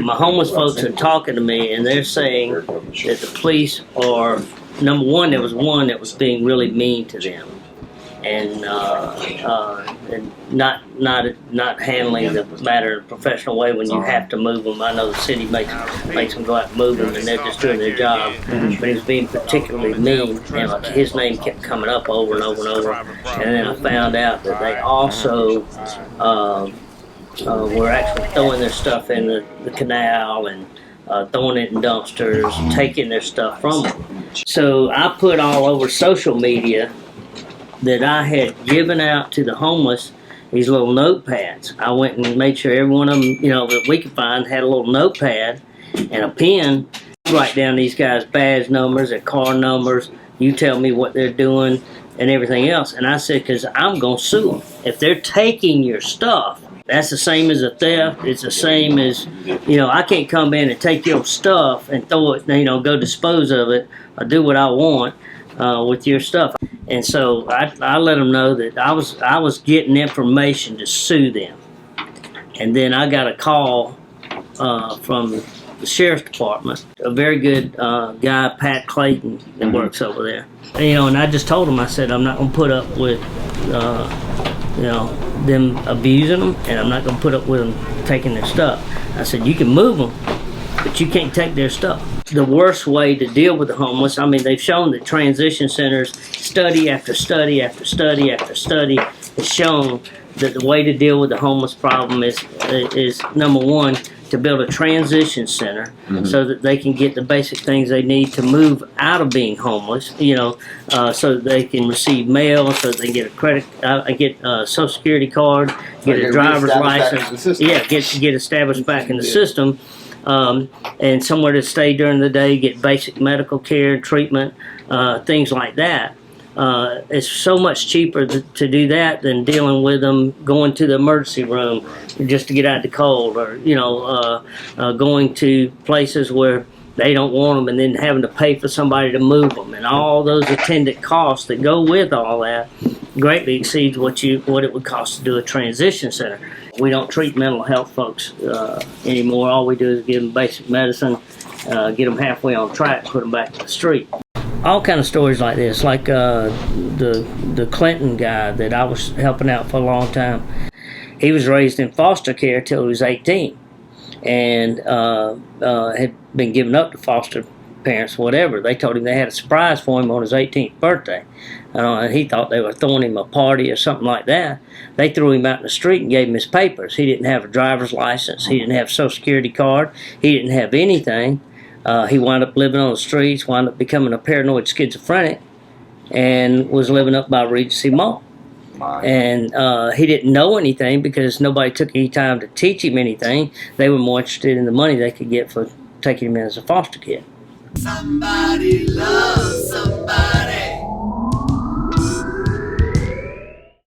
my homeless folks are talking to me, and they're saying that the police are, number one, there was one that was being really mean to them, and not handling the matter in a professional way when you have to move them. I know the city makes them go out and move them, and they're just doing their job. But he was being particularly mean, and like his name kept coming up over and over and over. And then I found out that they also were actually throwing their stuff in the canal and throwing it in dumpsters, taking their stuff from them. So I put all over social media that I had given out to the homeless these little notepads. I went and made sure every one of them, that we could find had a little notepad and a pen. Write down these guys' badge numbers, their car numbers. You tell me what they're doing and everything else. And I said, because I'm going to sue them. If they're taking your stuff, that's the same as a theft. It's the same as, I can't come in and take your stuff and throw it, go dispose of it or do what I want with your stuff. And so I let them know that I was getting information to sue them. And then I got a call from the sheriff's department, a very good guy, Pat Clayton, that works over there. And I just told him, I said, I'm not going to put up with them abusing them, and I'm not going to put up with them taking their stuff. I said, you can move them, but you can't take their stuff. The worst way to deal with the homeless, they've shown that transition centers, study after study after study after study, has shown that the way to deal with the homeless problem is number one, to build a transition center so that they can get the basic things they need to move out of being homeless, so that they can receive mail, so that they can get a credit, get a Social Security card, get a driver's license, get established back in the system, and somewhere to stay during the day, get basic medical care, treatment, things like that. It's so much cheaper to do that than dealing with them going to the emergency room just to get out of the cold, or going to places where they don't want them and then having to pay for somebody to move them, and all those attendant costs that go with all that greatly exceeds what it would cost to do a transition center. We don't treat mental health folks anymore. All we do is give them basic medicine, get them halfway on track, put them back to the street. All kind of stories like this, like the Clinton guy that I was helping out for a long time. He was raised in foster care till he was 18, and had been given up to foster parents, whatever. They told him they had a surprise for him on his 18th birthday. And he thought they were throwing him a party or something like that. They threw him out in the street and gave him his papers. He didn't have a driver's license. He didn't have a Social Security card. He didn't have anything. He wound up living on the streets, wound up becoming a paranoid schizophrenic, and was living up by Regency Mall. And he didn't know anything because nobody took any time to teach him anything. They were more interested in the money they could get for taking him in as a foster kid. Somebody loves somebody.